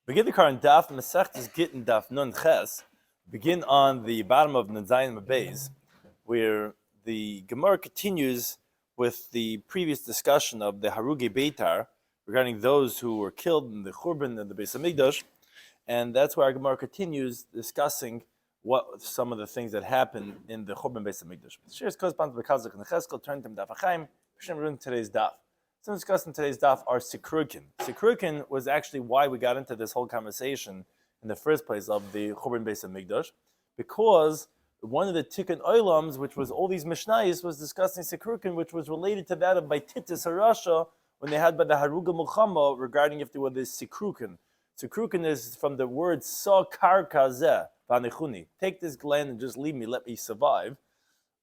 Begin the current Daf, Mesech is Gitin Daf Nun Ches. Begin on the bottom of Nun Zayin Beis, where the Gemara continues with the previous discussion of the Harugi Beitar regarding those who were killed in the Churban and the Beis Hamikdash, and that's where our Gemara continues discussing what some of the things that happened in the Churban Beis Hamikdash. Shiur's corresponds to the Kazakh and Cheskel turned to Daf Achaim. We're today's Daf. So discussing today's daf are sikrukin. Sikrukin was actually why we got into this whole conversation in the first place of the Churban Beis Hamikdash, because one of the Tikkun Oilams, which was all these Mishnayos, was discussing sikrukin, which was related to that of by Titus Harasha when they had by the Haruga Mulchama regarding if there were this sikrukin. Sikrukin is from the word sa karka zeh v'anechuni. Take this land and just leave me, let me survive,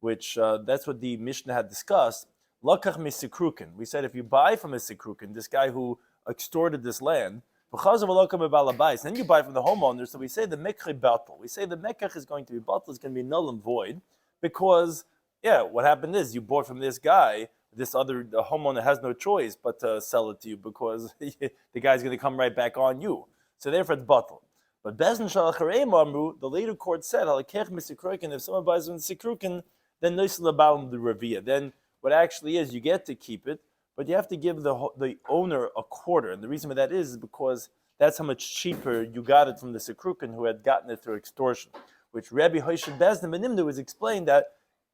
which that's what the Mishnah had discussed. Lakach misikrukin. We said if you buy from a sikrukin, this guy who extorted this land, then you buy from the homeowner. So we say the mekach batal. We say the mekach is going to be batal, is going to be null and void, because what happened is you bought from this guy. The homeowner has no choice but to sell it to you because the guy's going to come right back on you. So therefore it's batal. But Bezin Shalacharei Amru, the later court said, halakech misikrukin. If someone buys from sikrukin, then noisel about the revia. Then what actually is, you get to keep it, but you have to give the owner a quarter. And the reason for that is because that's how much cheaper you got it from the Sikrukin who had gotten it through extortion. Which Rabbi Shloimy Schwartzberg Benimnu was explained that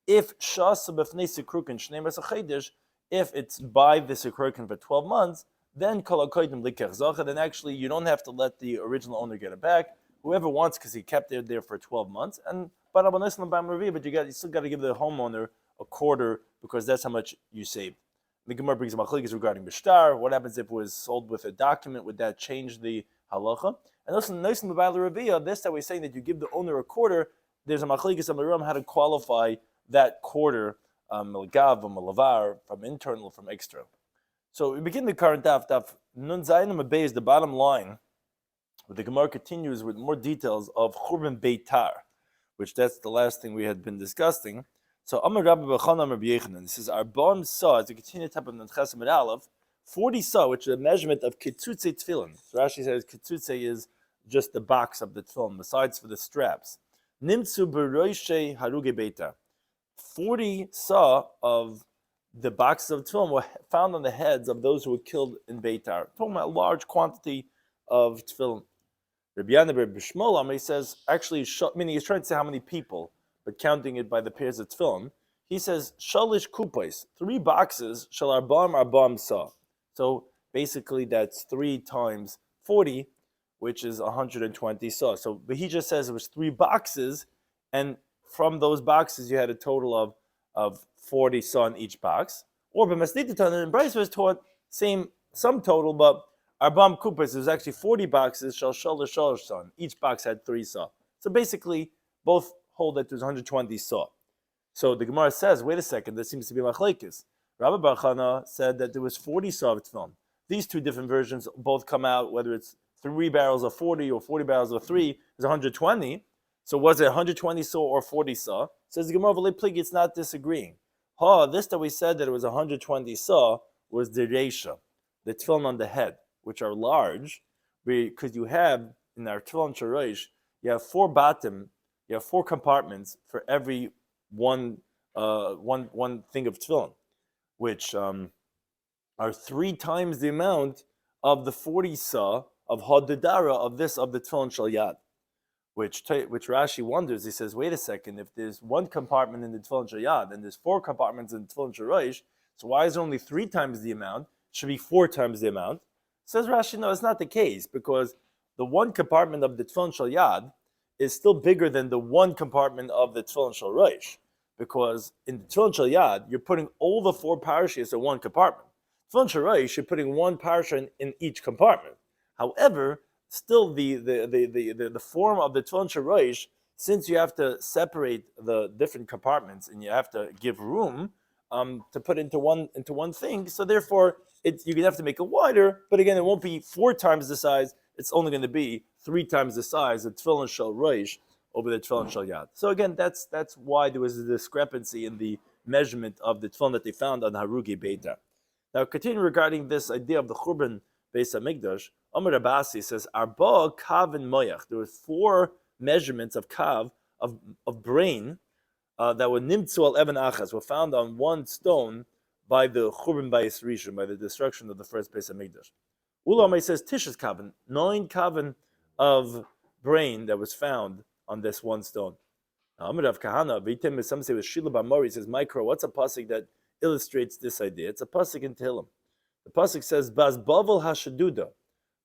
if Shasa B'fnei Sikrukin Shnei Masach Chodesh, if it's by the Sikrukin for 12 months, then Kol HaKodim Likach Zacha, then actually you don't have to let the original owner get it back. Whoever wants, because he kept it there for 12 months. But you still got to give the homeowner a quarter, because that's how much you saved. The Gemara brings a machlokes regarding bishtar. What happens if it was sold with a document? Would that change the halacha? And also, nice in the Bible Rabbiya, this that we're saying that you give the owner a quarter. There's a machlokes on the Ram how to qualify that quarter, milgav, malavar, from internal, from external. So we begin the current daf nun zayin is the bottom line, where the Gemara continues with more details of Churban Beitar, which that's the last thing we had been discussing. So Amar Rabbi B'chanam Rabbi Yechanan, this is our bam saw, as we continue to type of Nanchas Amid Aleph, 40 saw, which is a measurement of kitzutze tefillin. So Rashi says kitzutze is just the box of the tefillin, besides for the straps. Nimtzu b'roishe haruge beita. 40 saw of the boxes of tefillin were found on the heads of those who were killed in Beitar. Talking about a large quantity of tefillin. Rabbi Shmuel, he says, actually, meaning he's trying to say how many people, but counting it by the pairs of tefillin, he says, shalish kupais, 3 boxes, shal arbam sa. So basically that's 3 times 40, which is 120 sa. So, but he just says it was 3 boxes, and from those boxes you had a total of 40 sa in each box. Or b'masnita, and Bryce was taught some total, but arbam kupais, was actually 40 boxes, shal shalish sa. Each box had 3 sa. So basically, both hold that there's 120 saw. So the Gemara says, wait a second, there seems to be machlekes. Rabbi Bar Chana said that there was 40 saw of tefillin. These 2 different versions both come out, whether it's 3 barrels of 40 or 40 barrels of 3, is 120. So was it 120 saw or 40 saw? Says the Gemara, it's not disagreeing. This that we said that it was 120 saw was the reisha, the tefillin on the head, which are large, because you have, in our tefillin sharash, you have 4 batim, you have 4 compartments for every one thing of tefillin, which are 3 times the amount of the 40 saw of hadadara of the tefillin shal yad, which Rashi wonders. He says, wait a second, if there's 1 compartment in the tefillin shal yad and there's 4 compartments in the tefillin shal rosh, so why is it only 3 times the amount? It should be 4 times the amount. Says Rashi, no, it's not the case, because the 1 compartment of the tefillin shal yad is still bigger than the 1 compartment of the tefillin shal rosh, because in the tefillin shal yad you're putting all the 4 parashas in 1 compartment. Tefillin shal rosh you're putting 1 parasha in each compartment. However, still the form of the tefillin shal rosh, since you have to separate the different compartments and you have to give room to put into one thing, so therefore you're gonna have to make it wider. But again, it won't be 4 times the size. It's only going to be 3 times the size of tefillin shal rosh over the tefillin shal yad. So again, that's why there was a discrepancy in the measurement of the tefillin that they found on Harugi Beitar. Now, continue regarding this idea of the Churban Beis Hamikdash, Amar Abasi says, Arba kav and moyach. There were 4 measurements of kav, of brain, that were nimtzu al even achas, were found on one stone by the Churban Bayis Rishon, by the destruction of the first Beis Hamikdash. Ulamai says Tishas kavan, 9 kavan of brain that was found on this one stone. Amar Rav Kahana, Vitim, some say with Shila Bamori, says, Micro, what's a pasuk that illustrates this idea? It's a pasuk in Tehillim. The pasuk says, Baz Bavel Hashaduda,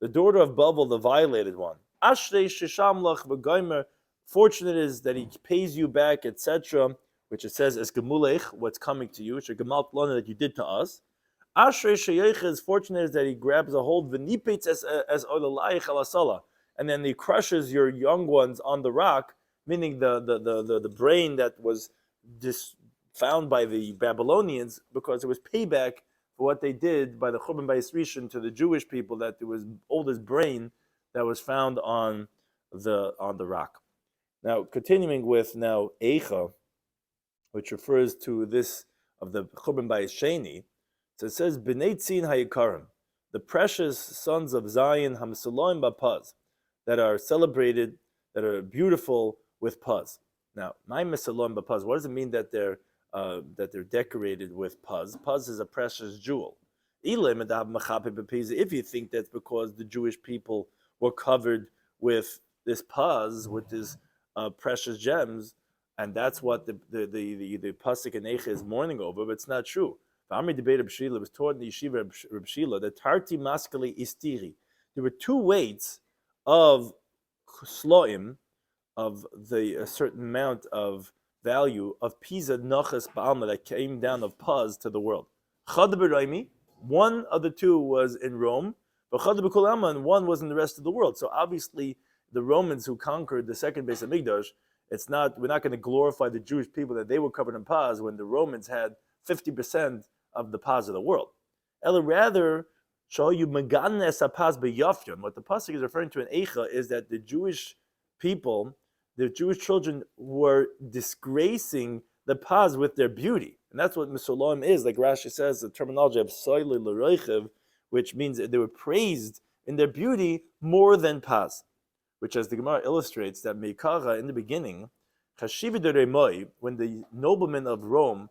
the daughter of Bavel, the violated one. Ashrei Shisham Lach V'Goymer, fortunate is that he pays you back, etc., which it says as Gemulech, what's coming to you, Shegemal Plana that you did to us. Ashrei Sheyech is fortunate is that he grabs a hold, V'Nipetz as Olalayich Alasala, and then he crushes your young ones on the rock, meaning the brain that was found by the Babylonians, because it was payback for what they did by the Churban Bayis Rishon to the Jewish people, that there was oldest brain that was found on the rock. Now, continuing with now Eicha, which refers to this of the Churban Bayis Sheni, so it says B'nei Tzin Hayikarim, the precious sons of Zion Hamsuloim Bapaz, that are celebrated, that are beautiful with puz. Now, my Mesalom Bapaz, what does it mean that they're decorated with puz? Puz is a precious jewel. If you think that's because the Jewish people were covered with this puz, with these precious gems, and that's what the pasuk in Eicha is mourning over, but it's not true. The Amri debate of Shila was taught in the yeshiva of Shila that tarti maskali istiri. There were 2 weights of sloim, of a certain amount of value of Pisa Nachas Ba'alma that came down of puz to the world. Chad b'Roimi, one of the 2 was in Rome, but Chad b'Kulama, and one was in the rest of the world. So obviously, the Romans who conquered the second Beis Hamikdash, we're not going to glorify the Jewish people that they were covered in puz when the Romans had 50% of the puz of the world. Ella rather, show you megan es paz b'yafyon. What the pasuk is referring to in Eicha is that the Jewish people, the Jewish children, were disgracing the paz with their beauty. And that's what Mesulam is, like Rashi says, the terminology of soile l'roichev, which means that they were praised in their beauty more than paz. Which, as the Gemara illustrates, that Meikara in the beginning, Chashivi de Remoi, when the noblemen of Rome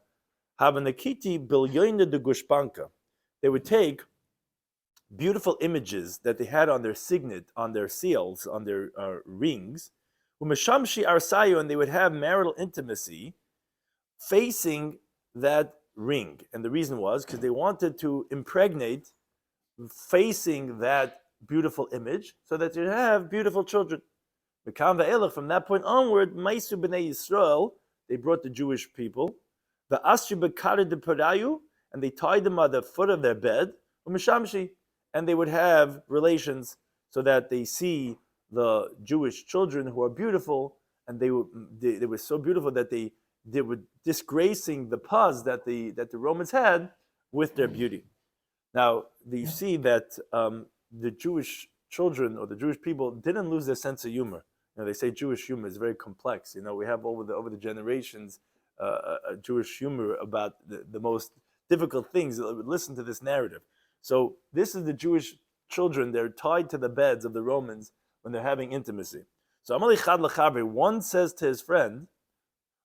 have an akiti bilyoina de gushpanka, they would take beautiful images that they had on their signet, on their seals, on their rings, umeshamshi arsayo, and they would have marital intimacy facing that ring. And the reason was because they wanted to impregnate facing that beautiful image so that you'd have beautiful children. From that point onward, Maisu b'nei Yisrael, they brought the Jewish people, the Asri b'kari de Parayu, and they tied them on the foot of their bed, umeshamshi, and they would have relations so that they see the Jewish children who are beautiful, and they were so beautiful that they were disgracing the puz that the Romans had with their beauty. Now, you see that the Jewish children or the Jewish people didn't lose their sense of humor. They say Jewish humor is very complex. We have over the generations a Jewish humor about the most difficult things. Listen to this narrative. So this is the Jewish children. They're tied to the beds of the Romans when they're having intimacy. So Amali Chad L'Chaber, one says to his friend,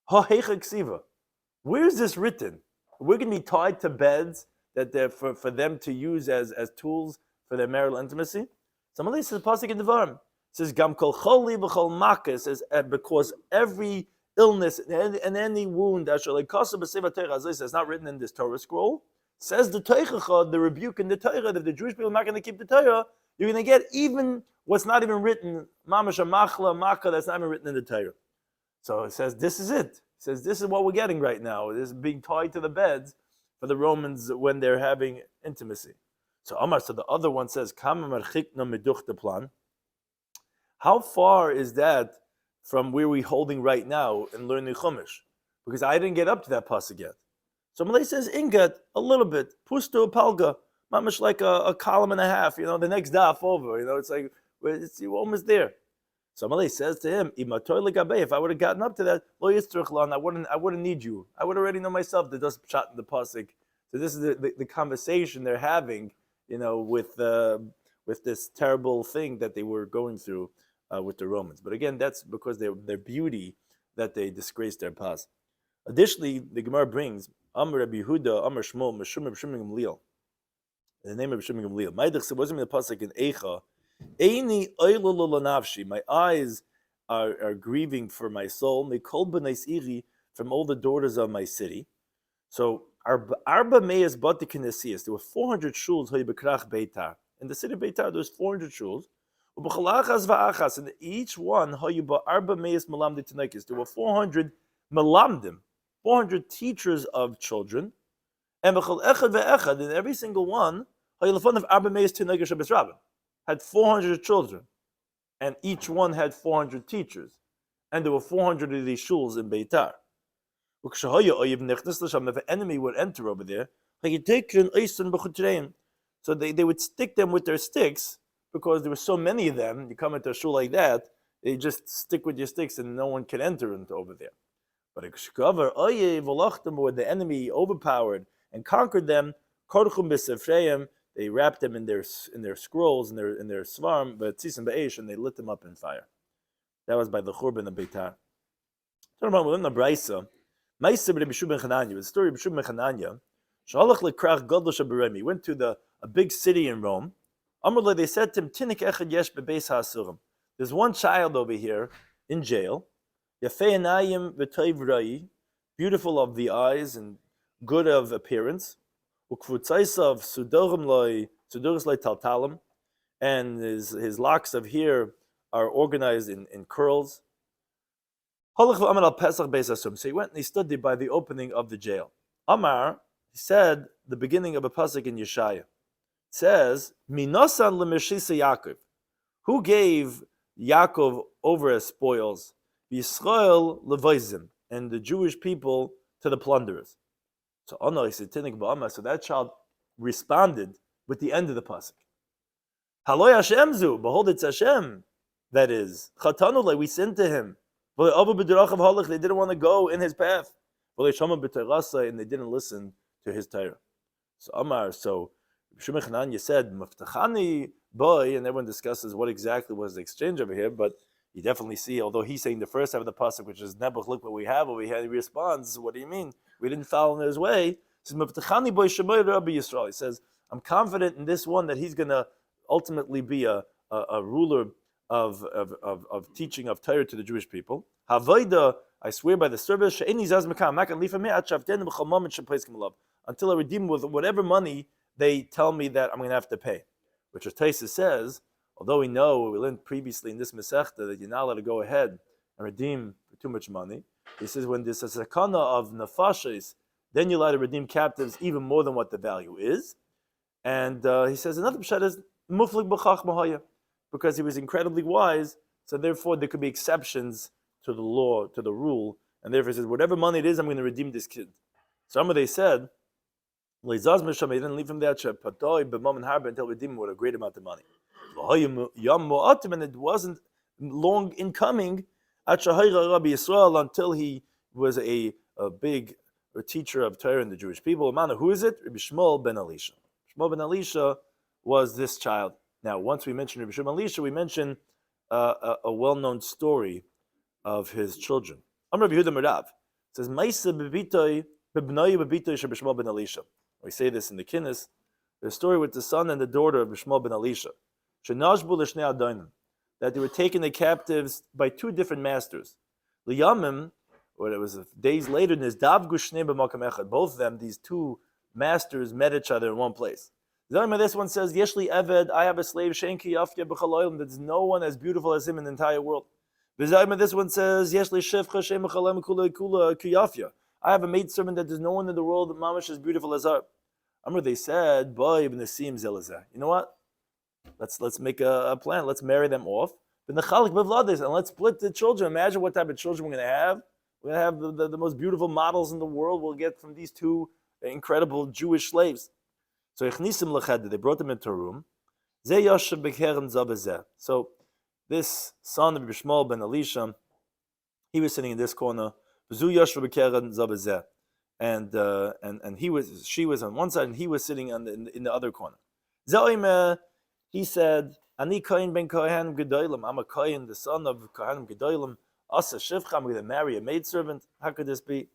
where is this written? We're going to be tied to beds that they're for them to use as tools for their marital intimacy. So Amali says, Pasuk in Devarim, says, Gam kol choli v'chol makah, says, because every illness and any wound, it's not written in this Torah scroll, says the Teichacha, the rebuke in the Torah, that the Jewish people are not going to keep the Torah, you're going to get even what's not even written, mamash machla, makah, that's not even written in the Torah. So it says, this is it. It says, this is what we're getting right now. This is being tied to the beds for the Romans when they're having intimacy. So Amar, so the other one says, how far is that from where we're holding right now in learning Chumash? Because I didn't get up to that pasuk yet. So Malay says, Ingat, a little bit, pustu palga, mamash like a column and a half, the next daf over, it's like, you're almost there. So Malay says to him, if I would have gotten up to that, I wouldn't need you. I would already know myself that does pshat in the pasuk. So this is the conversation they're having, with with this terrible thing that they were going through with the Romans. But again, that's because their beauty that they disgraced their pas. Additionally, the Gemara brings Amr Rabbi Yehuda, Amr Shmuel, Meshum Gamliel. The name of Meshum Gamliel. Maidach wasn't in the pasuk in Eicha. Eini oilolo nafshi. My eyes are grieving for my soul. Mekol b'nais iri, from all the daughters of my city. So Arba Meyas Batikinesias. There were 400 shuls Bekrach Beitar. In the city of Beitar, there was 400 shuls. And each one Arba Meyas Malamdi Tanakis. There were 400 Malamdim, 400 teachers of children. And in every single one, of Arba Meyas Tanakis Shabbos Rabbin had 400 children. And each one had 400 teachers. And there were 400 of these shuls in Beitar. If an enemy would enter over there, so they would stick them with their sticks, because there were so many of them. You come into a shul like that, they just stick with your sticks and no one can enter into over there. But when the enemy overpowered and conquered them, they wrapped them in their scrolls, in their svarm, and they lit them up in fire. That was by the Churban of Beitar. Talking about within the Brisa, the story of Rabbi Shloimy Schwartzberg. He went to a big city in Rome. They said to him, there's one child over here in jail, beautiful of the eyes and good of appearance, and his locks of hair are organized in curls. So he went and he stood there by the opening of the jail. Amar, he said the beginning of a pasuk in Yeshaya. It says, Minosan lemeshisa Yaakov. Who gave Yaakov over as spoils? Yisrael levoizim, and the Jewish people to the plunderers. So that child responded with the end of the pasuk. Haloy Hashemzu, behold, it's Hashem. That is, Chatanu, we sent to him. They didn't want to go in his path. And they didn't listen to his Torah. So Amar, so Shimon Chananya said, Maftachani boy, and everyone discusses what exactly was the exchange over here, but you definitely see, although he's saying the first half of the pasuk, which is Nebuch, look what we have over here, he responds, what do you mean? We didn't follow in his way. He says, Maftachani boy Shemoy Rabbi Yisrael. He says, I'm confident in this one that he's going to ultimately be a ruler of teaching of Torah to the Jewish people. Havoida, I swear by the service, I'm not going to leave him until I redeem with whatever money they tell me that I'm going to have to pay. Which Taisa says, although we know, we learned previously in this Masechta that you're not allowed to go ahead and redeem for too much money. He says when there's a sakana of nefashis, then you're allowed to redeem captives even more than what the value is. And he says another pshat is muflik b'chach mahaya, because he was incredibly wise, so therefore there could be exceptions to the law, to the rule, and therefore he says, whatever money it is, I'm going to redeem this kid. Some of they said, they didn't leave him there until redeem him with a great amount of money. And it wasn't long in coming until he was a big teacher of Torah in the Jewish people. Who is it? Rabbi Shmuel ben Elisha. Shmuel ben Elisha was this child. Now, once we mentioned Rabbi Shmuel ben Elisha, we mentioned a well-known story of his children. Rabbi Yehuda Merav says, "Ma'isa bebitoi bebnoi bebitoi Rabbi Shmuel ben Elisha." We say this in the Kinnis. The story with the son and the daughter of Rabbi Shmuel ben Elisha. Shenashbu l'shnei adonim, that they were taken as captives by two different masters. Liyamim, or it was days later, nizdavgu shnei b'makam echad. Both of them, these two masters, met each other in one place. This one says, Yeshli Eved, I have a slave, Shenki Yafya b'chalolim, there's no one as beautiful as him in the entire world. This one says, Yeshli Shefcha Shem b'chalem kula kiyafya. I have a maidservant that there's no one in the world that mamash as beautiful as her. They said, Boy, ibn Nasim Zelazah. You know what? Let's make a plan. Let's marry them off. And let's split the children. Imagine what type of children we're going to have. We're going to have the most beautiful models in the world we'll get from these two incredible Jewish slaves. So they brought them into a room. So this son of Shmuel ben Elisha, he was sitting in this corner. And she was on one side, and he was sitting in the other corner. He said, Ani Kohen ben Kohanim Gedolim. I'm a Kohen, the son of Kohanim Gedolim. Asa Shivcha, I'm going to marry a maidservant. How could this be?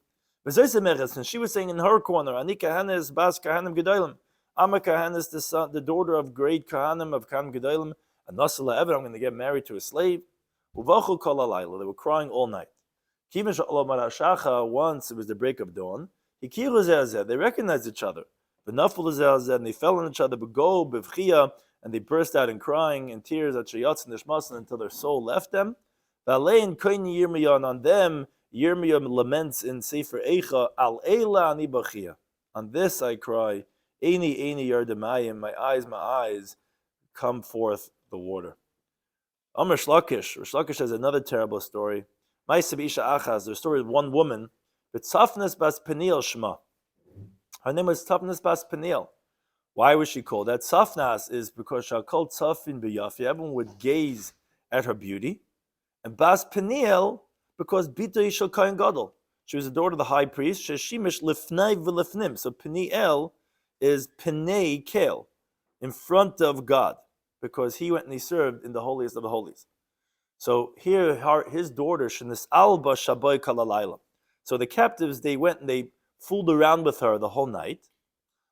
And she was saying in her corner, Ani Kohanis Bas Kohanim Gedolim. I'm a Kohanis, the daughter of great Kohanim of Kohanim Gedolim. And Nasala Ever, I'm going to get married to a slave. Uvachu Kol Halayla. They were crying all night. Once it was the break of dawn. They recognized each other. And they fell on each other. And they burst out in crying and tears until their soul left them. And on them, Yirmiyah laments in Sefer Eicha, Al Eila ani bachia. On this I cry, Eini yardamayim, my eyes, come forth the water. Amr Shlakish. Shlakish has another terrible story. Ma'aseh Isha Achaz, the story of one woman, but Tzafnas Bas Peniel Shema. Her name was Tzafnas Bas Peniel. Why was she called that? Tzafnas is because Shakol Tzafin B'Yafi, everyone would gaze at her beauty. And Bas Peniel, because Bita Yishal Kohen Gadol. She was the daughter of the high priest. Sheshimish Lifnai V'Lifnim. So Peniel is Penei Kel, in front of God, because he went and he served in the holiest of the holies. So here, his daughter, Shenis Alba Shaboy Kalalayla. So the captives, they went and they fooled around with her the whole night.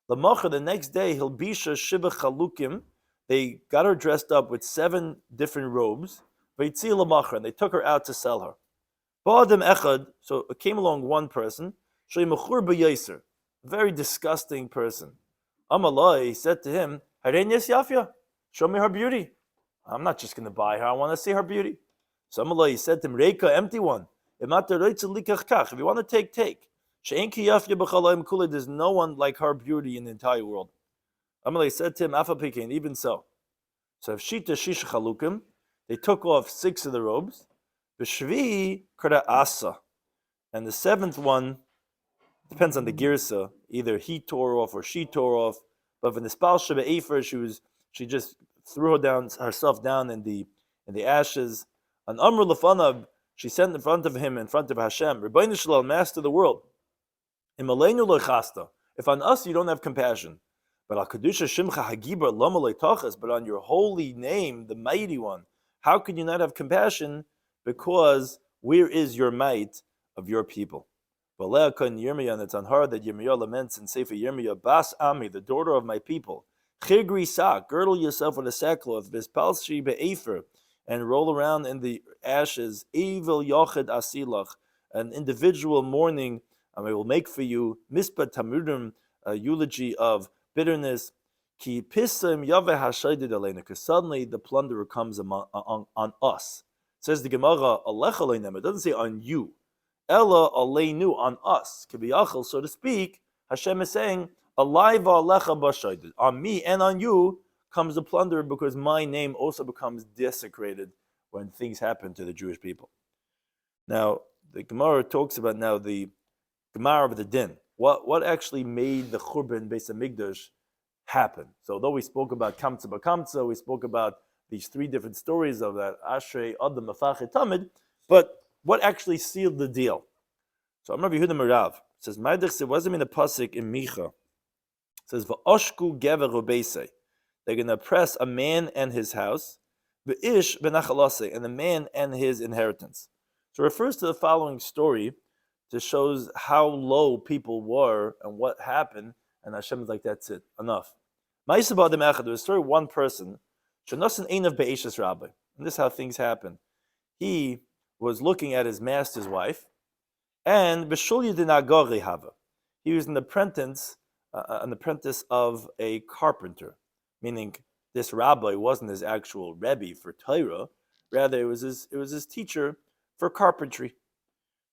The next day, Hilbisha Shiva Chalukim, they got her dressed up with 7 different robes. And they took her out to sell her. Ba'adim Echad, so it came along one person, a very disgusting person. Amalai said to him, show me her beauty. I'm not just going to buy her, I want to see her beauty. So Amalai said to him, Reika, empty one. If you want to take. There's no one like her beauty in the entire world. Amalai said to him, Afapikin, even so. So if Shita Shisha Chalukim, they took off 6 of the robes. B'shvi Krada Asa. And the 7th one, depends on the girsa, either he tore off or she tore off. But when the Spal Sheba Efer, she just threw herself down in the ashes. And Amr Lefanav, she sent in front of him, in front of Hashem, Rebbeinu Shalom, Master of the world. If on us you don't have compassion, but al Kedusha Shimcha Hagibar Lama Leitachas, but on your holy name, the mighty one, how can you not have compassion? Because where is your might of your people? And it's on her that Yirmiyah laments in Sefer Yirmiyah, Bas Ami, the daughter of my people. Chigri Sak, girdle yourself with a sackcloth, Vispalshi Be'efer, and roll around in the ashes. Evil Yochid Asilach, an individual mourning, I will make for you. Mispa Tamurim, a eulogy of bitterness. Ki Pisim Yaveh Hashaydid Alena, because suddenly the plunderer comes on us. Says the Gemara, Alech Aleinem, it doesn't say on you. Ella Aleinu, on us. Kibiyachal, so to speak, Hashem is saying, Alayva Alecha Bashaydid. On me and on you comes the plunderer, because my name also becomes desecrated when things happen to the Jewish people. Now, the Gemara talks about now the Gemara of the Din. What actually made the Churban Beis HaMikdash happen? So though we spoke about Kamtza B'Kamtza, we spoke about these 3 different stories of that Ashrei Adam Mafachet Tamid, but what actually sealed the deal? So I'm Rabbi Yehuda Merav. It says, Maidich, it wasn't in the pasuk in Micha. It says, V'oshku gever ubeisei. They're going to oppress a man and his house, v'ish v'nachalasei, and the man and his inheritance. So it refers to the following story to shows how low people were and what happened, and Hashem is like, that's it, enough. Ma'aseh ba'adam echad, there was a story of one person, shenasan einav be'eshes rabbi, and this is how things happen. He was looking at his master's wife, and b'shul yidinagori hava. He was an apprentice of a carpenter, meaning this rabbi wasn't his actual rebbe for Torah, rather it was his teacher for carpentry.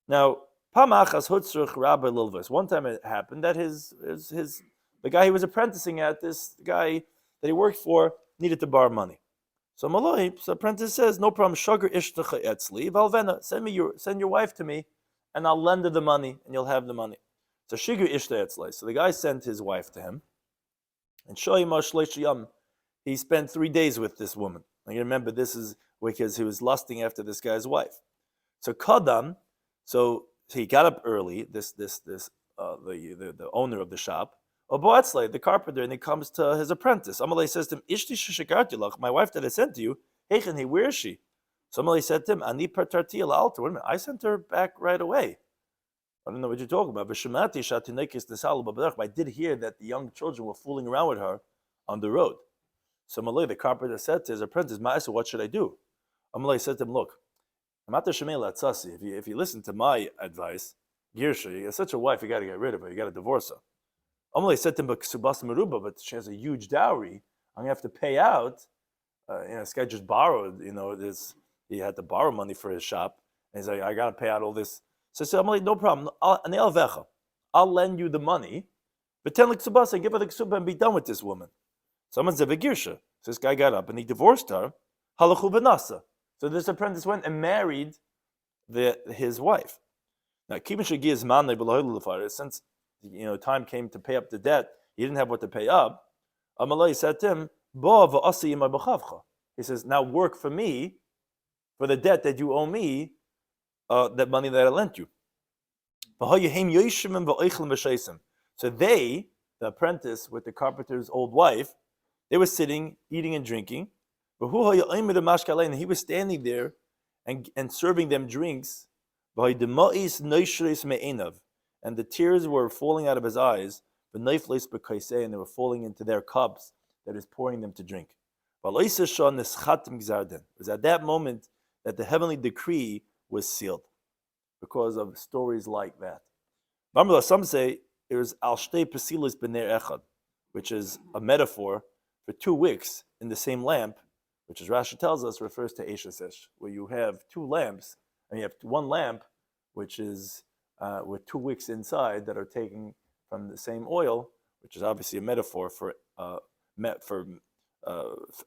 Now, pamachas hutzruch rabbi lilvus. One time it happened that the guy he was apprenticing at, this guy that he worked for, needed to borrow money. So Maloi, the apprentice says, no problem, shagar ishtacha etzli, valvena, send your wife to me, and I'll lend her the money, and you'll have the money. So shigur ishta etzli. So the guy sent his wife to him, and shoyima shleishiyam, he spent 3 days with this woman. And you remember, this is because he was lusting after this guy's wife. So kadam, so he got up early, the owner of the shop, Oboatzle, the carpenter, and he comes to his apprentice. Amalei says to him, Ishti shishikarti lach, my wife that I sent to you, Heichen, where is she? So Amalei said to him, Ani pertarti al altar. Wait a minute, I sent her back right away. I don't know what you're talking about. I did hear that the young children were fooling around with her on the road. So Amalei, the carpenter, said to his apprentice, Ma'asa, what should I do? Amalei said to him, look, if you listen to my advice, Girsha, you got such a wife, you got to get rid of her, you got to divorce her. Amalei said to him, but she has a huge dowry. I'm going to have to pay out. This guy just borrowed, he had to borrow money for his shop. And he's like, I got to pay out all this. So I said, Amalei, no problem. I'll lend you the money, but give her the ksuba and be done with this woman. Someone said, Girsha. So this guy got up and he divorced her. Halachu v'nasa. So this apprentice went and married his wife. Now, since time came to pay up the debt, he didn't have what to pay up. Amalei said to him, he says, now work for me for the debt that you owe me, that money that I lent you. So they, the apprentice with the carpenter's old wife, they were sitting, eating and drinking. And he was standing there and serving them drinks. And the tears were falling out of his eyes, and they were falling into their cups that is pouring them to drink. It was at that moment that the heavenly decree was sealed, because of stories like that. Some say it was al shtei pesilis b'ner echad, which is a metaphor for 2 wicks in the same lamp, which, as Rashi tells us, refers to Eshesesh, where you have 2 lamps, and you have 1 lamp, which is with 2 wicks inside that are taken from the same oil, which is obviously a metaphor for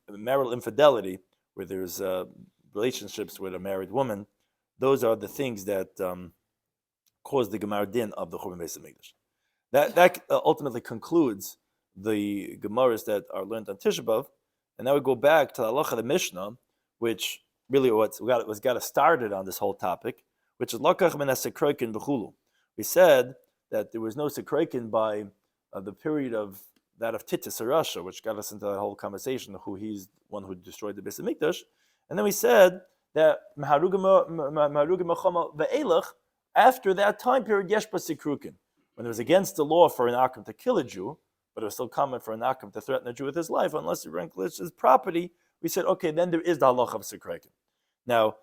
marital infidelity, where there's relationships with a married woman. Those are the things that cause the Gemara din of the Churban Beis Hamikdash. That ultimately concludes the Gemaras that are learned on Tisha B'Av, and now we go back to the halacha of the Mishnah, which really got us started on this whole topic, which is lakach min hasekroikin v'chulu. We said that there was no sekroikin by the period of Titus Rasha, which got us into that whole conversation of who he's one who destroyed the Beis Hamikdash, and then we said that after that time period, yesh basikrukin, when it was against the law for an Akim to kill a Jew, but it was still common for an Akim to threaten a Jew with his life unless he relinquished his property. We said, okay, then there is the halacha of sikrukin. Now,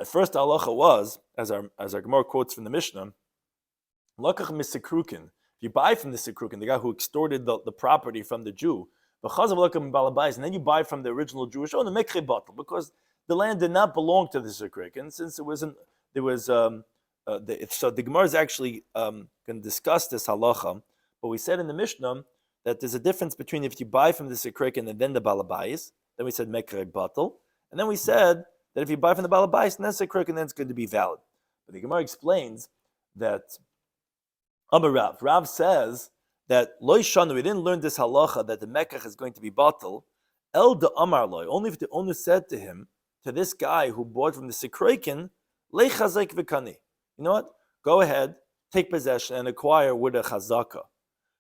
at first the halacha was, as our Gemara quotes from the Mishnah, lakach misikrukin. If you buy from the sikrukin, the guy who extorted the property from the Jew, and then you buy from the original Jewish owner, mekre batal, because the land did not belong to the sikrukin, since it wasn't. So the Gemara is actually going to discuss this halacha. But we said in the Mishnah that there's a difference between if you buy from the sikrukin and then the balabais. Then we said mekre batal, and then we said that if you buy from the balabais and then sikrukin, then it's going to be valid. But the Gemara explains that Rav says that loy shanu, we didn't learn this halacha that the mekach is going to be batal. El de amar loy, only if the owner said to him, to this guy who bought from the sikrukin, le chazek v'kani. You know what? Go ahead, take possession and acquire with a chazaka.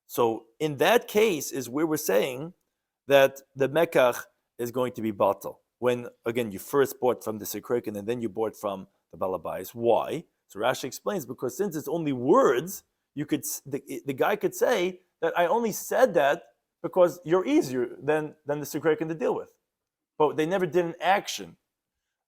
So in that case is where we're saying that the mekach is going to be batal. When, again, you first bought from the sikrukin and then you bought from the balabais. Why? So Rashi explains, because since it's only words, the guy could say that I only said that because you're easier than the sikrukin to deal with. But they never did an action.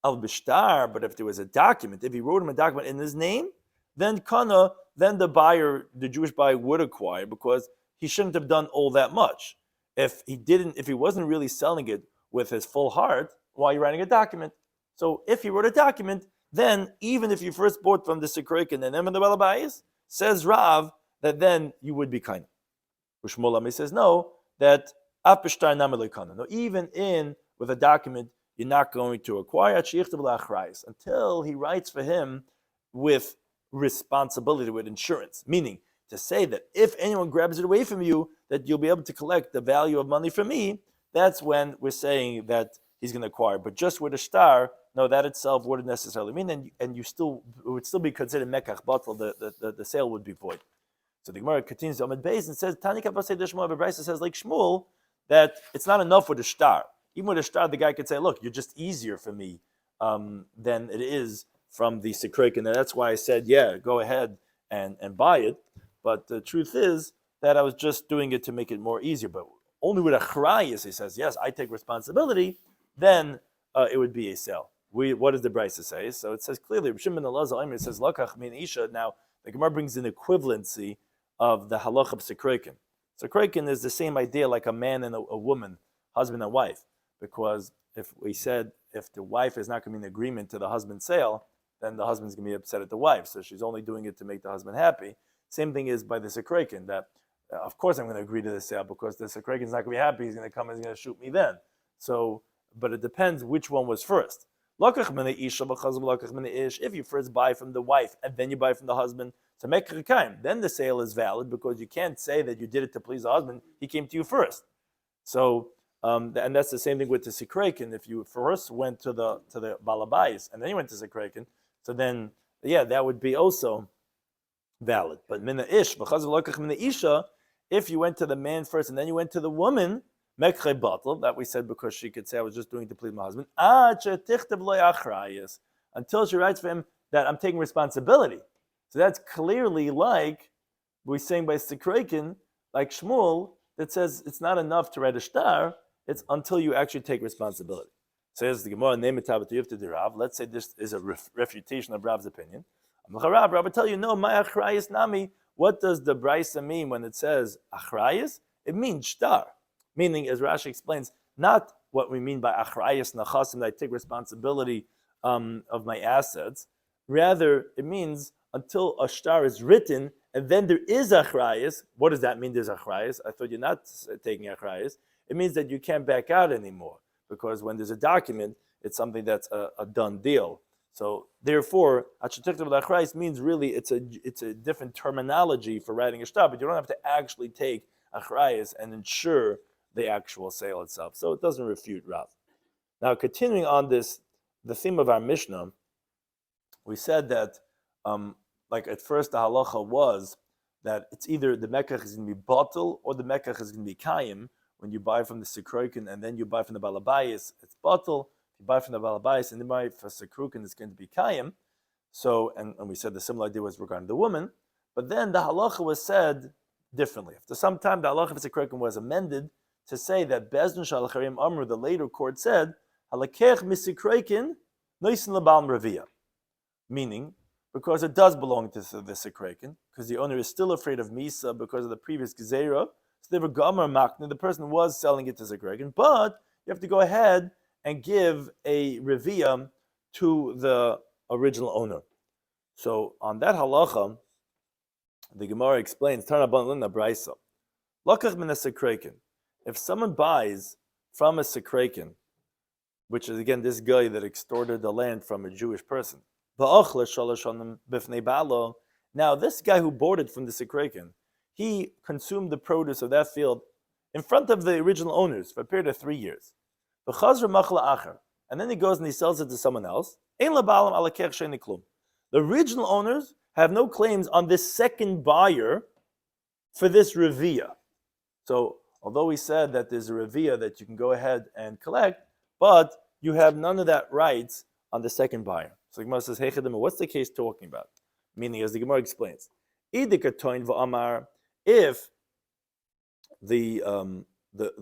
Al-Bishtar, but if there was a document, if he wrote him a document in his name, then the Jewish buyer would acquire, because he shouldn't have done all that much. If he wasn't really selling it with his full heart, why are you writing a document? So if he wrote a document, then even if you first bought from the sikrukin and then the balabais, says Rav, that then you would be kind. Shmuel Ami says no, that no, even with a document, you're not going to acquire until he writes for him with responsibility, with insurance. Meaning to say that if anyone grabs it away from you, that you'll be able to collect the value of money from me. That's when we're saying that he's going to acquire. But just with a star, no, that itself wouldn't necessarily mean, and it would still be considered mekach batal. The sale would be void. So the Gemara continues on Beis and says, Tani Kapasei de Shmuel, Brisa says like Shmuel, that it's not enough with a shtar. Even with a shtar, the guy could say, look, you're just easier for me than it is from the Sikrik. And that's why I said, yeah, go ahead and buy it. But the truth is that I was just doing it to make it more easier. But only with a Achrayis, he says, yes, I take responsibility, then it would be a sale. What does the Brisa say? So it says clearly, Shimon Elazar, it says, Lakach min Isha. Now, the Gemara brings an equivalency of the halacha of Sikrekin. Sikrekin is the same idea like a man and a woman, husband and wife. Because if we said, if the wife is not going to be in agreement to the husband's sale, then the husband's going to be upset at the wife. So she's only doing it to make the husband happy. Same thing is by the Sikrekin, that of course I'm going to agree to the sale because the Sikrekin is not going to be happy. He's going to come and he's going to shoot me then. So, but it depends which one was first. If you first buy from the wife and then you buy from the husband, to make then the sale is valid because you can't say that you did it to please the husband. He came to you first. So, and that's the same thing with the Sikrekin. If you first went to the Balabais and then you went to Sikrekin, so then, yeah, that would be also valid. But Mina Ish, if you went to the man first and then you went to the woman, Mekre Batal, that we said because she could say I was just doing it to please my husband, until she writes for him that I'm taking responsibility. So that's clearly like we're saying by Sikrekin, like Shmuel, that says it's not enough to write a shtar, it's until you actually take responsibility. Says the Gemara, name it Tabat to the Rav. Let's say this is a refutation of Rav's opinion. Rav will tell you, no, my achrayis nami. What does the Brisa mean when it says achrayis? It means shtar. Meaning, as Rashi explains, not what we mean by achrayis nachasim, that I take responsibility of my assets. Rather, it means until a shtar is written, and then there is achrayis. What does that mean, there's achrayis? I thought you're not taking achrayis. It means that you can't back out anymore, because when there's a document, it's something that's a done deal. So therefore, achrayis means really it's a different terminology for writing a shtar, but you don't have to actually take achrayis and ensure the actual sale itself. So it doesn't refute Rav. Now, continuing on this, the theme of our Mishnah, we said that like at first the halacha was that it's either the mekach is going to be batel or the mekach is going to be kayim. When you buy from the Sikrokin and then you buy from the Balabayis, it's batel. If you buy from the Balabayis and then buy for Sikrokin, it's going to be kayim. So, and we said the similar idea was regarding the woman, but then the halacha was said differently. After some time, the halacha of Sikrokin was amended to say that Bezdin Shalacharim Amr, the later court said, halakech misikrokin noisin lebal revia, meaning because it does belong to the Sikrokin, because the owner is still afraid of Misa because of the previous Gezerah. So they were Gomer Makna, the person was selling it to Sikrokin, but you have to go ahead and give a revia to the original owner. So on that halacha, the Gemara explains, Tarnaban Lina Braisa, Lakach min Sikrokin. If someone buys from a Sikrokin, which is again this guy that extorted the land from a Jewish person, now this guy who bought it from the Sikrokin, he consumed the produce of that field in front of the original owners for a period of 3 years. And then he goes and he sells it to someone else. The original owners have no claims on this second buyer for this revia. So although we said that there's a revia that you can go ahead and collect, but you have none of that rights on the second buyer. So the Gemara says, hey, what's the case talking about? Meaning, as the Gemara explains, if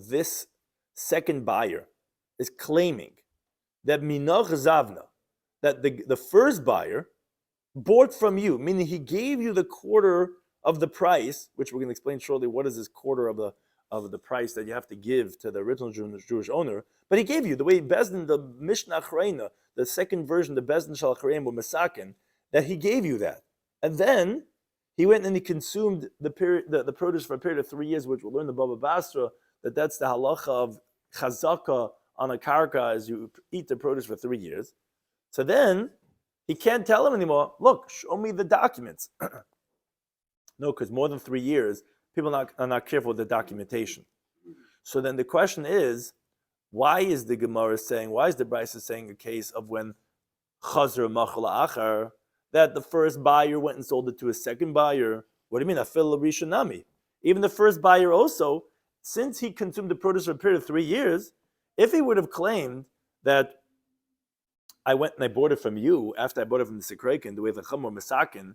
this second buyer is claiming that minach zavna, that the first buyer bought from you, meaning he gave you the quarter of the price, which we're going to explain shortly. What is this quarter of the price that you have to give to the original Jewish owner? But he gave you the way Bezdin, the Mishnah Achrayna, the second version, the Bezdin Shal Achrayim were Masakin, that he gave you that, and then he went and he consumed the produce for a period of 3 years, which we'll learn the Baba Basra, that's the halacha of chazaka on a karka as you eat the produce for 3 years. So then he can't tell him anymore, look, show me the documents. No, because more than 3 years, people are not careful with the documentation. So then the question is, why is the Gemara saying, why is the Brisa saying a case of when chazar machal achar, that the first buyer went and sold it to a second buyer, What do you mean? Afil Rishanami. Even the first buyer also, since he consumed the produce for a period of 3 years, if he would have claimed that I went and I bought it from you after I bought it from the Sikrekin, the way the Chum or Masakin,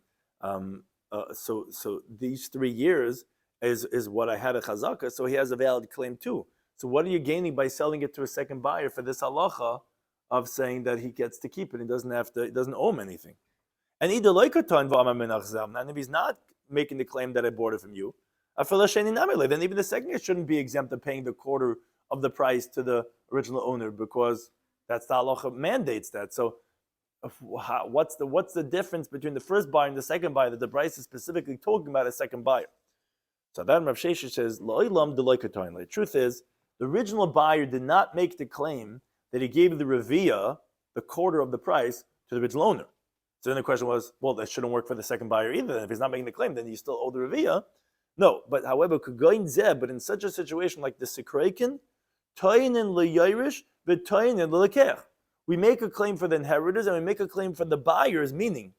so these 3 years is what I had a chazaka, so he has a valid claim too. So what are you gaining by selling it to a second buyer for this halacha of saying that he gets to keep it? He doesn't owe him anything. And and if he's not making the claim that I bought it from you, then even the second guy shouldn't be exempt of paying the quarter of the price to the original owner, because that's the halacha mandates that. So what's the difference between the first buyer and the second buyer that the Bryce is specifically talking about a second buyer? So then Rav Sheshes says, the truth is, the original buyer did not make the claim that he gave the revia, the quarter of the price, to the original owner. So then the question was, well, that shouldn't work for the second buyer either. If he's not making the claim, then you still owe the revia. No, but however, but in such a situation like the Sikreikin, toinin le'yirish, v'toinin le'lekech. We make a claim for the inheritors and we make a claim for the buyers, meaning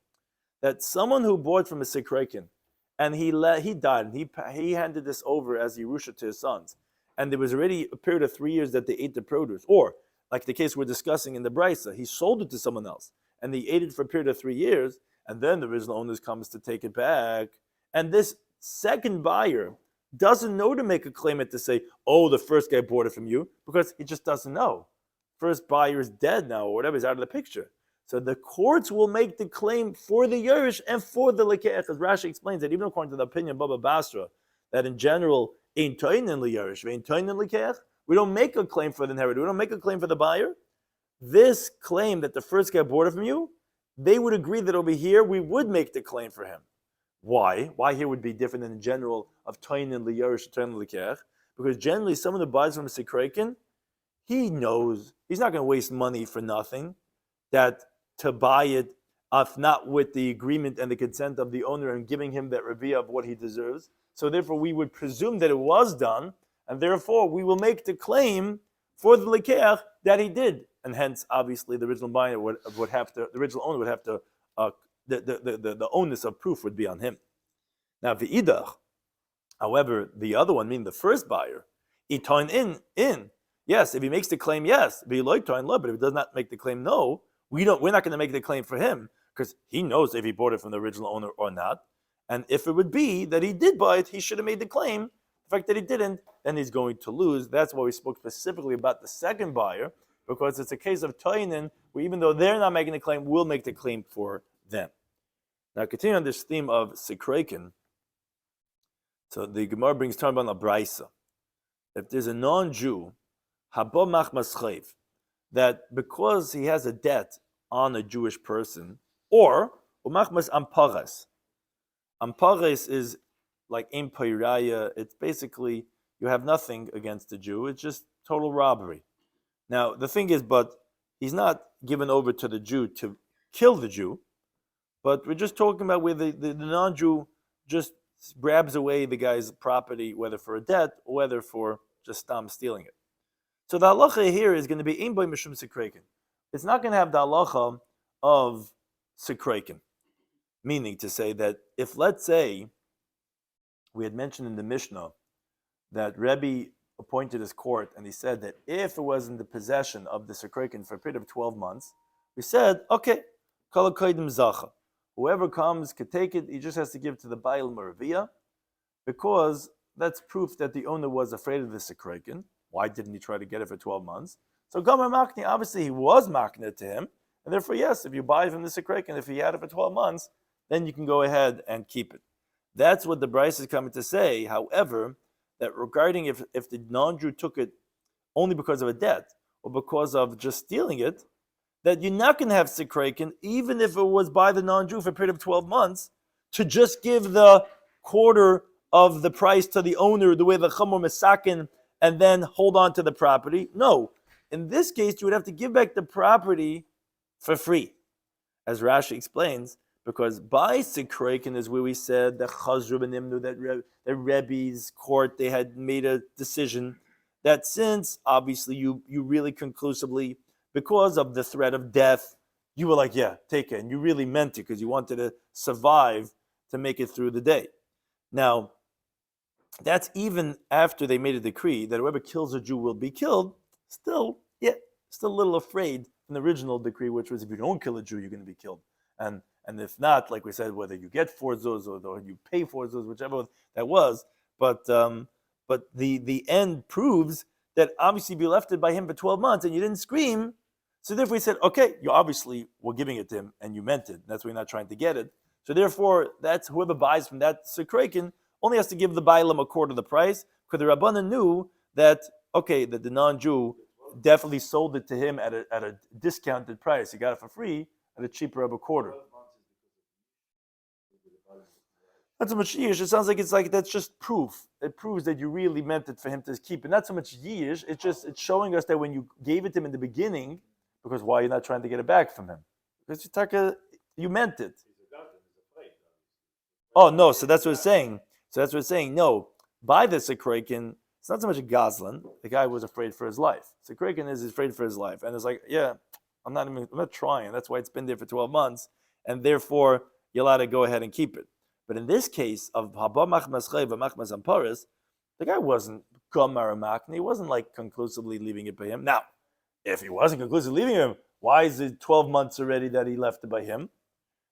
that someone who bought from a Sikreikin and he died, and he handed this over as Yerusha to his sons, and there was already a period of 3 years that they ate the produce, or like the case we're discussing in the Brisa, he sold it to someone else, and they ate it for a period of 3 years, and then the original owners comes to take it back, and this second buyer doesn't know to make a claim to say, oh, the first guy bought it from you, because he just doesn't know. First buyer is dead now, or whatever, is out of the picture. So the courts will make the claim for the Yerush and for the Lekeach. As Rashi explains that even according to the opinion of Baba Basra, that in general, ein toinen leYerush, ein toinen Lekeach, we don't make a claim for the inheritor, we don't make a claim for the buyer. This claim that the first guy bought it from you, they would agree that over here we would make the claim for him. Why? Why here would be different than in general of toinen leYerush, toinen Lekeach? Because generally someone who buys from a Sikreikin, he knows he's not going to waste money for nothing, that to buy it, if not with the agreement and the consent of the owner and giving him that revia of what he deserves. So therefore we would presume that it was done, and therefore we will make the claim for the lekeach that he did. And hence, obviously, the original buyer would have to, the original owner would have to, the onus of proof would be on him. Now, v'idach, however, the other one, meaning the first buyer, itoin in. Yes, if he makes the claim, yes. But if he does not make the claim, no. We're not going to make the claim for him, because he knows if he bought it from the original owner or not. And if it would be that he did buy it, he should have made the claim. The fact that he didn't, then he's going to lose. That's why we spoke specifically about the second buyer, because it's a case of toinen, where even though they're not making the claim, we'll make the claim for them. Now, continuing on this theme of Sikreikin, so the Gemara brings down on a Braisa. If there's a non-Jew, haba machmas chayv, that because he has a debt on a Jewish person, or umachmas ampares. Ampares is like impeiraya. It's basically you have nothing against the Jew. It's just total robbery. Now the thing is, but he's not given over to the Jew to kill the Jew, but we're just talking about where the non-Jew just grabs away the guy's property, whether for a debt or whether for just stealing it. So the halacha here is going to be ein boy mishum sikreikin. It's not going to have the halacha of sikreikin, meaning to say that if, let's say, we had mentioned in the Mishnah that Rebbe appointed his court, and he said that if it was in the possession of the sikreikin for a period of 12 months, we said, okay, kol koidim zacha. Whoever comes could take it. He just has to give it to the Baal Maraviyah, because that's proof that the owner was afraid of the sikreikin. Why didn't he try to get it for 12 months? So Gomer Makni, obviously he was Makni it to him, and therefore, yes, if you buy from the Sikreikin, if he had it for 12 months, then you can go ahead and keep it. That's what the Bryce is coming to say. However, that regarding if the non-Jew took it only because of a debt, or because of just stealing it, that you're not going to have Sikreikin, even if it was by the non-Jew for a period of 12 months, to just give the quarter of the price to the owner, the way the Chamor Mesakin, and then hold on to the property. No. In this case, you would have to give back the property for free. As Rashi explains, because by Sikreikin is where we said that Chazru B'Nimnu, that Rebbe's court, they had made a decision that since, obviously, you really conclusively, because of the threat of death, you were like, yeah, take it. And you really meant it because you wanted to survive to make it through the day. Now, that's even after they made a decree that whoever kills a Jew will be killed. Still a little afraid from the original decree, which was if you don't kill a Jew, you're going to be killed. And if not, like we said, whether you get 4 zuz or you pay 4 zuz, whichever that was. But the end proves that obviously you left it by him for 12 months and you didn't scream. So therefore, he said, okay, you obviously were giving it to him and you meant it. That's why you're not trying to get it. So therefore, that's whoever buys from that Sekrekin only has to give the Bailam a quarter of the price, because the Rabbanan knew that the non-Jew definitely sold it to him at a discounted price. He got it for free at a cheaper of a quarter. Not so much yish. It sounds like that's just proof. It proves that you really meant it for him to keep. And not so much yish. It's showing us that when you gave it to him in the beginning, because why you're not trying to get it back from him? Because you meant it. Oh no, so that's what it's saying. No, by the Sekrekin, it's not so much a Goslin. The guy was afraid for his life. Sekrekin is afraid for his life. And it's like, yeah, I'm not trying. That's why it's been there for 12 months. And therefore, you're allowed to go ahead and keep it. But in this case of Haba Machmas Chayv Machmas Amparis, the guy wasn't Gomar Makni. He wasn't like conclusively leaving it by him. Now, if he wasn't conclusively leaving him, why is it 12 months already that he left it by him?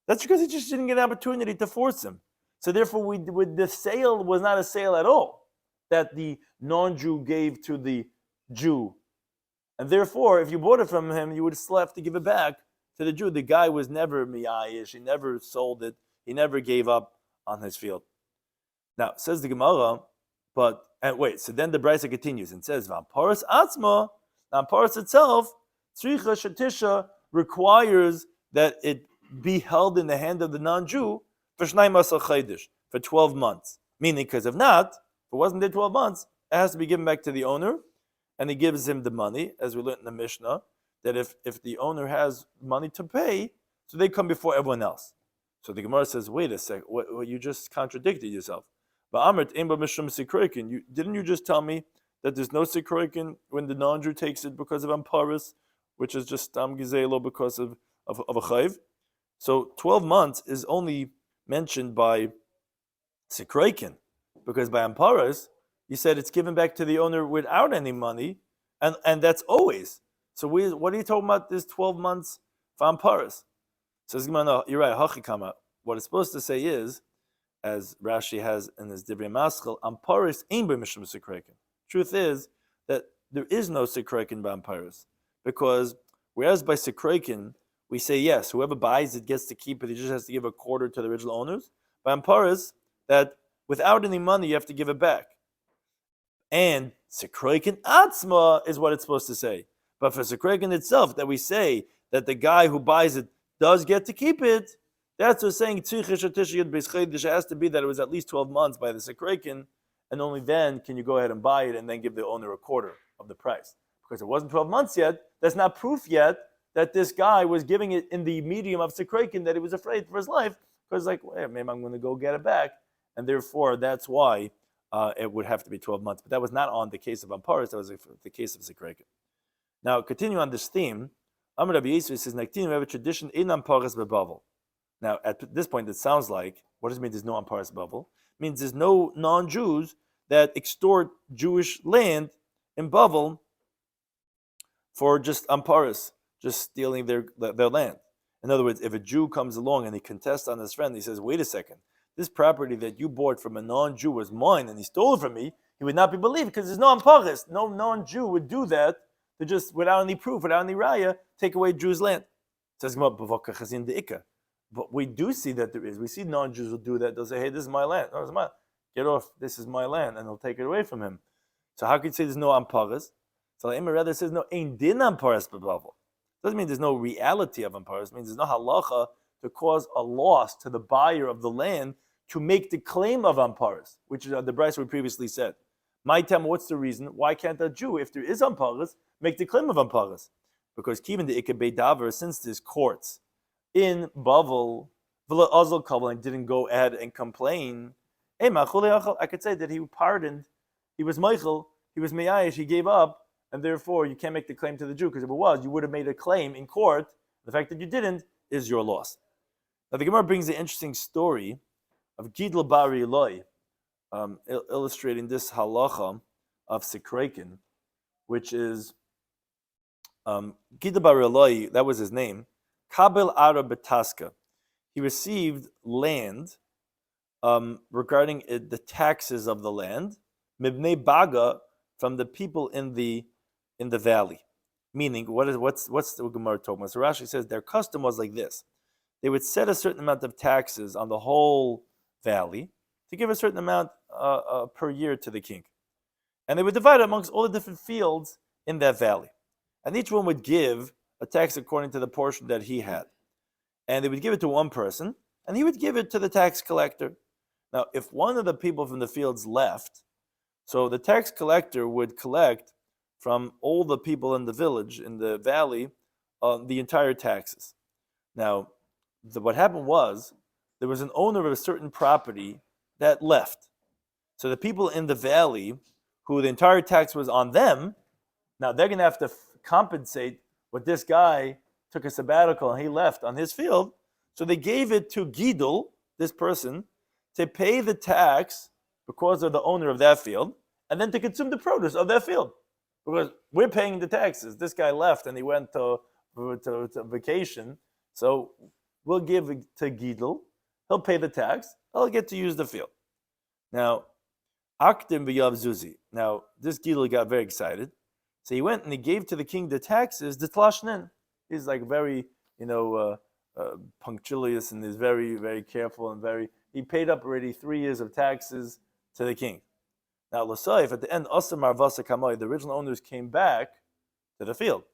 That's because he just didn't get an opportunity to force him. So therefore, the sale was not a sale at all that the non-Jew gave to the Jew. And therefore, if you bought it from him, you would still have to give it back to the Jew. The guy was never miyayish. He never sold it. He never gave up on his field. Now, says the Gemara, so then the Brisa continues and says, V'amparas atzma, Amparas itself, tzricha shetisha, requires that it be held in the hand of the non-Jew for 12 months. Meaning, because if not, if it wasn't there 12 months, it has to be given back to the owner, and he gives him the money, as we learned in the Mishnah, that if the owner has money to pay, so they come before everyone else. So the Gemara says, wait a second, you just contradicted yourself. Didn't you just tell me that there's no sikroikin when the non-Jew takes it because of amparis, which is just stam gizelo because of a chayv? So 12 months is only mentioned by sikroikin, because by amparis, you said it's given back to the owner without any money, and that's always. So what are you talking about this 12 months for amparis? Says Gemara, no, you're right, hachikama. What it's supposed to say is, as Rashi has in his Divrei Maschil, amparis ein b'mishum sikroikin. Truth is that there is no sikroikin by amparis, because whereas by sikroikin we say yes, whoever buys it gets to keep it. He just has to give a quarter to the original owners. By amparis, that without any money you have to give it back. And sikroikin atzma is what it's supposed to say. But for sikroikin itself, that we say that the guy who buys it does get to keep it, that's what's saying it has to be that it was at least 12 months by the sikroikin, and only then can you go ahead and buy it and then give the owner a quarter of the price. Because it wasn't 12 months yet, that's not proof yet that this guy was giving it in the medium of sikroikin, that he was afraid for his life, because maybe I'm going to go get it back, and therefore that's why it would have to be 12 months. But that was not on the case of amparis, that was the case of sikroikin. Now, continue on this theme, Amar Rabbi Yisrael says, we have a tradition in amparis bebavel. Now, at this point, it sounds like, what does it mean there's no amparis bebavel? It means there's no non-Jews that extort Jewish land in Bavel for just amparis, just stealing their land. In other words, if a Jew comes along and he contests on his friend, he says, wait a second, this property that you bought from a non-Jew was mine and he stole it from me, he would not be believed because there's no amparis. No non-Jew would do that to just, without any proof, without any raya, take away Jews' land. It says, but we do see that there is. We see non-Jews will do that. They'll say, hey, this is my land. No, it's mine. Get off. This is my land. And they'll take it away from him. So how could you say there's no amparis? So the Imam rather says, no, ein din amparis bebavel. Doesn't mean there's no reality of amparis. It means there's no halacha to cause a loss to the buyer of the land to make the claim of amparis, which is the Bryce we previously said. My time, what's the reason? Why can't a Jew, if there is amparis, make the claim of amparis? Because even the ikebei davar, since there's courts in Bavel, V'la Azal Kabbalah didn't go ahead and complain. I could say that he pardoned, he was Michael, he was Meyayish, he gave up, and therefore you can't make the claim to the Jew, because if it was, you would have made a claim in court. The fact that you didn't is your loss. Now the Gemara brings the interesting story of Gidl Bari Eloi, illustrating this halacha of Sikrekin, which is Gida bar Eloi, that was his name, Kabel Ara Betaska. He received land regarding the taxes of the land, Mibnei Baga, from the people in the valley. Meaning, what's the Gemara talking about? So Rashi says their custom was like this: they would set a certain amount of taxes on the whole valley to give a certain amount per year to the king, and they would divide it amongst all the different fields in that valley, and each one would give a tax according to the portion that he had, and they would give it to one person, and he would give it to the tax collector. Now, if one of the people from the fields left, so the tax collector would collect from all the people in the village, in the valley, the entire taxes. Now, what happened was, there was an owner of a certain property that left. So the people in the valley, who the entire tax was on them, now they're going to have to compensate what this guy took a sabbatical and he left on his field. So they gave it to Gidol, this person, to pay the tax because of the owner of that field, and then to consume the produce of that field. Because we're paying the taxes. This guy left and he went to vacation. So we'll give it to Gidol. He'll pay the tax. He'll get to use the field. Now, Akdim v'yav Zuzi. Now, this Gidol got very excited. So he went and he gave to the king the taxes, the tlashnin. He's like very, punctilious, and is very, very careful, and he paid up already 3 years of taxes to the king. Now, L'Saif, at the end, Asamar Vasa Kamoi, the original owners came back to the field.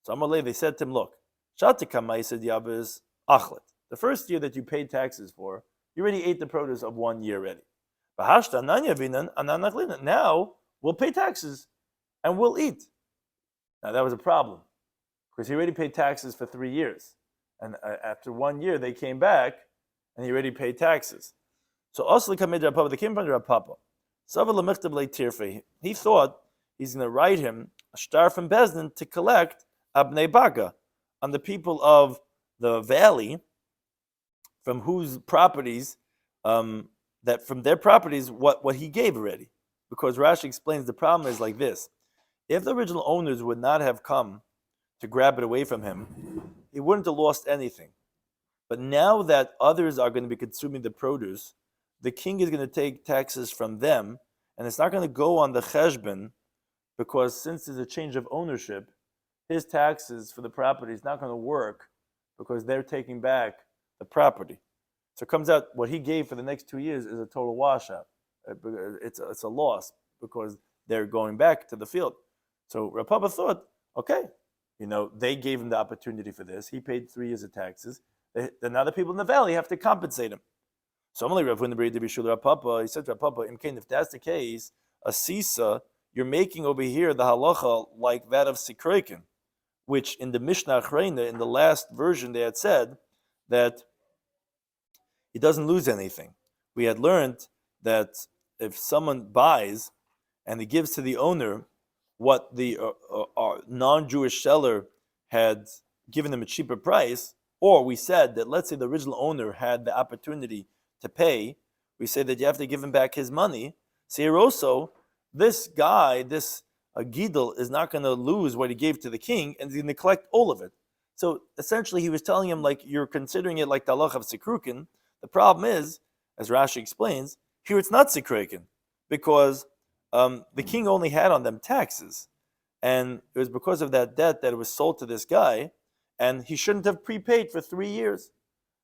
So Amalei, they said to him, look, Shata Kamai said Yabez Achlet. The first year that you paid taxes for, you already ate the produce of 1 year already. Now we'll pay taxes and we'll eat. Now that was a problem, because he already paid taxes for 3 years. And after 1 year, they came back and he already paid taxes. So Asli Kamid Rapapa, the king from Rapapa. He thought he's going to write him a star from Bezdin to collect Abnei Baga on the people of the valley, from whose properties, what he gave already. Because Rashi explains the problem is like this: if the original owners would not have come to grab it away from him, he wouldn't have lost anything. But now that others are going to be consuming the produce, the king is going to take taxes from them, and it's not going to go on the cheshbon, because since there's a change of ownership, his taxes for the property is not going to work, because they're taking back the property. So it comes out what he gave for the next 2 years is a total washout. It's a loss, because they're going back to the field. So Rapapa thought, okay, they gave him the opportunity for this. He paid 3 years of taxes. Then now the people in the valley have to compensate him. So he said to Rapapa, if that's the case, a sisa, you're making over here the halacha like that of Sikreikin, which in the Mishnah Achreina, in the last version, they had said that he doesn't lose anything. We had learned that if someone buys and he gives to the owner what the non-Jewish seller had given him a cheaper price, or we said that, let's say the original owner had the opportunity to pay, we say that you have to give him back his money. So here also, this guy, this Gidol, is not going to lose what he gave to the king, and he's going to collect all of it. So essentially, he was telling him, like, you're considering it like the halach of Sikrukin. The problem is, as Rashi explains, here it's not Sikrukin, because the king only had on them taxes, and it was because of that debt that it was sold to this guy, and he shouldn't have prepaid for 3 years.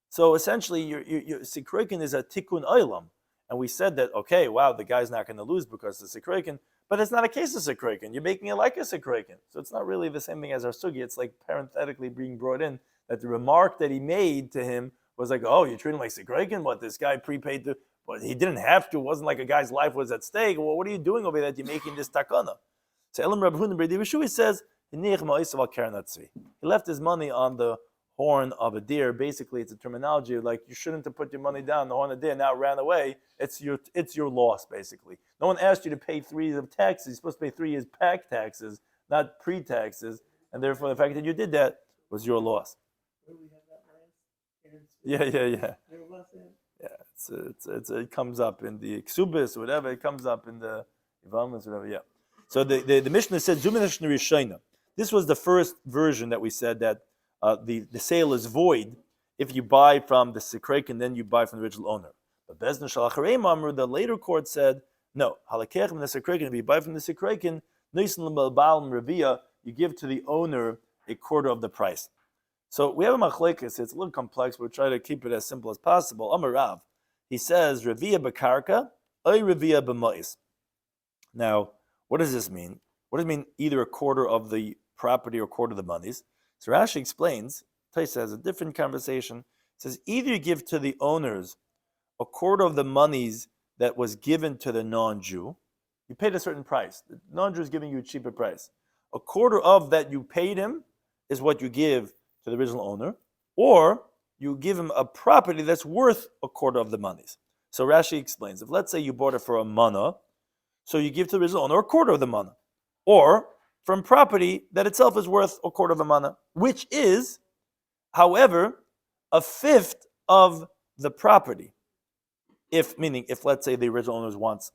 So essentially, your Sikrukin is a tikkun olam, and we said that, okay, wow, the guy's not going to lose because of Sikrukin, but it's not a case of Sikrukin. You're making it like a Sikrukin, so it's not really the same thing as our sugi. It's like parenthetically being brought in that the remark that he made to him was like, oh, you're treating him like Sikrukin? What, this guy prepaid to? But he didn't have to. It wasn't like a guy's life was at stake. Well, what are you doing over there that you're making this takana? So Elam Rabbi Shloimy says, he left his money on the horn of a deer. Basically, it's a terminology like you shouldn't have put your money down the horn of a deer. Now it ran away. It's your loss, basically. No one asked you to pay 3 years of taxes. You're supposed to pay 3 years back taxes, not pre-taxes. And therefore, the fact that you did that was your loss. Yeah. It comes up in the Ksubis or whatever. It comes up in the Ivalmas, whatever. Yeah. So the Mishnah said Zuminash Rishayna. This was the first version that we said that the sale is void if you buy from the Sikrek and then you buy from the original owner. But Bezdin Shalacharei Mamru, the later court said no. Halakech from the Sikrek, if you buy from the Sikrek, Nisan L'Balm Revia, you give to the owner a quarter of the price. So we have a machlekes. It's a little complex. We'll try to keep it as simple as possible. Amarav, he says Revia Bekarka, Oy Revia B'Mois. Now, what does this mean? What does it mean? Either a quarter of the property or a quarter of the monies. So Rashi explains. Taisa has a different conversation. It says either you give to the owners a quarter of the monies that was given to the non-Jew. You paid a certain price. The non-Jew is giving you a cheaper price. A quarter of that you paid him is what you give to the original owner, or you give him a property that's worth a quarter of the monies. So Rashi explains, if let's say you bought it for a mana, so you give to the original owner a quarter of the mana, or from property that itself is worth a quarter of a mana, which is, however, a fifth of the property. If let's say the original owner wants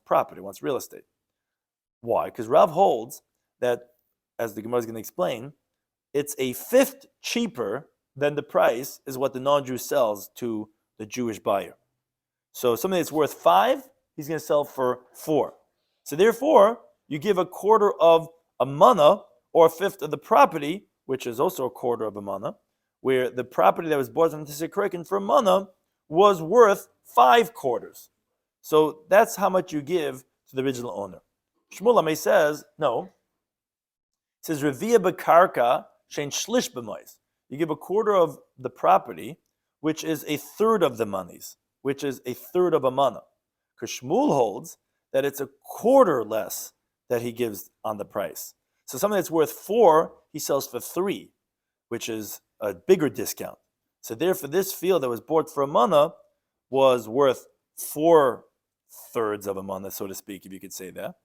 property, wants real estate. Why? Because Rav holds that, as the Gemara is going to explain, it's a fifth cheaper than the price is what the non-Jew sells to the Jewish buyer. So something that's worth 5, he's going to sell for 4. So therefore, you give a quarter of a mana or a fifth of the property, which is also a quarter of a mana, where the property that was bought from the Sikrek for a mana was worth 5 quarters. So that's how much you give to the original owner. Shmuel Amei says, no. It says, Revia Bekarka Shein Shlish B'Mois. You give a quarter of the property, which is a third of the monies, which is a third of a mana. Because Shmuel holds that it's a quarter less that he gives on the price. So something that's worth 4, he sells for 3, which is a bigger discount. So therefore, this field that was bought for a mana was worth 4/3 of a mana, so to speak, if you could say that.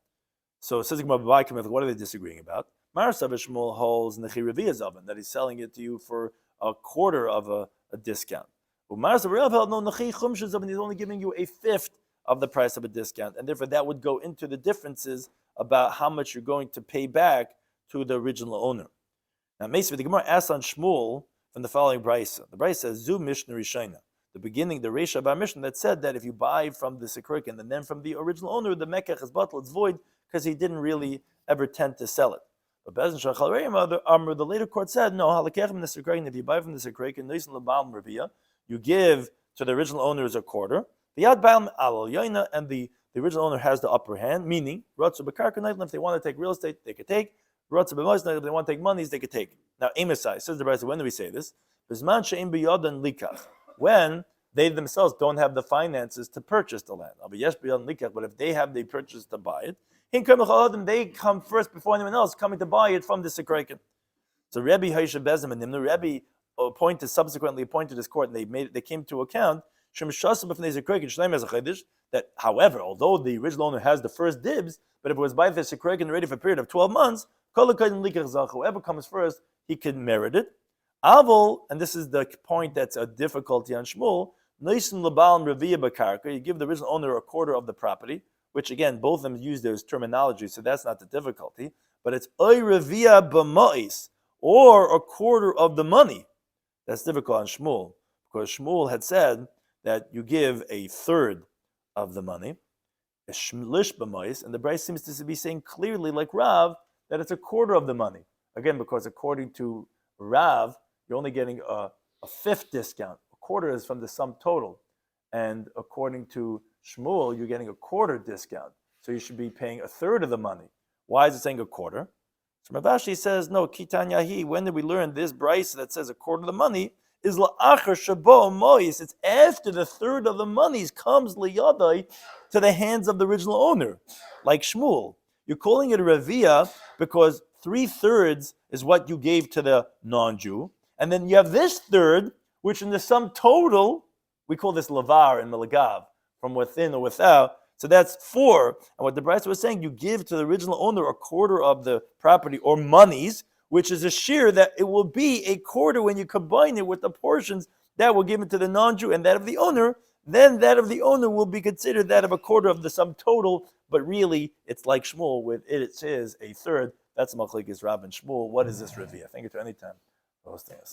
So it says, what are they disagreeing about? Marasav Shmuel holds Nechi Reviya's oven, that he's selling it to you for a quarter of a discount. Marasav Rav held no Nechi Chumsh's oven, he's only giving you a fifth of the price of a discount, and therefore that would go into the differences about how much you're going to pay back to the original owner. Now, Mesa, the Gemara asks on Shmuel from the following brisa. The brisa says, Zu Mishnah Rishayna. The beginning, the Reisha of our Mishnah that said that if you buy from the Sikrikin and then from the original owner, the Mekach is bottled, it's void because he didn't really ever tend to sell it. But Bezin Shachal Reim, the later court said, no, Halakechem the Sikrikin, if you buy from the Sikrikin, Nisan Labal Revia, you give to the original owner as a quarter. The Yad Baal Al Yoina, and the original owner has the upper hand, meaning, Ratzu Bekarka, if they want to take real estate, they could take. Ratzu B'Mois, if they want to take monies, they could take. Now, Amosai, says the Brisa, when do we say this? Bizman She'im B'Yodan Likach. When they themselves don't have the finances to purchase the land. But if they have the purchase to buy it, they come first before anyone else coming to buy it from the Sikraikin. So Rabbi Haisha Bezim and the Rabbi subsequently appointed this court, and they came to account that, however, although the original owner has the first dibs, but if it was by the Sikraikin already for a period of 12 months, whoever comes first, he can merit it. Avol, and this is the point that's a difficulty on Shmuel, you give the original owner a quarter of the property, which again, both of them use those terminology, so that's not the difficulty, but it's oy revia b'ma'is, or a quarter of the money. That's difficult on Shmuel, because Shmuel had said that you give a third of the money, a shlish b'ma'is, and the Bryce seems to be saying clearly, like Rav, that it's a quarter of the money. Again, because according to Rav, you're only getting a fifth discount. A quarter is from the sum total. And according to Shmuel, you're getting a quarter discount. So you should be paying a third of the money. Why is it saying a quarter? So Ravashi says, no, Kitanyahi, when did we learn this Bryce that says a quarter of the money is la'achar shabo mois? It's after the third of the monies comes liyadai to the hands of the original owner, like Shmuel. You're calling it a revia because 3/3 is what you gave to the non-Jew. And then you have this third, which in the sum total, we call this lavar and melagav, from within or without. So that's 4. And what the Brisa was saying, you give to the original owner a quarter of the property or monies, which is a shiur that it will be a quarter when you combine it with the portions that were given to the non-Jew and that of the owner, then that of the owner will be considered that of a quarter of the sum total, but really it's like Shmuel, with it says a third. That's Machlekes Rav and Shmuel. What is this review? I think it's any time. Those things.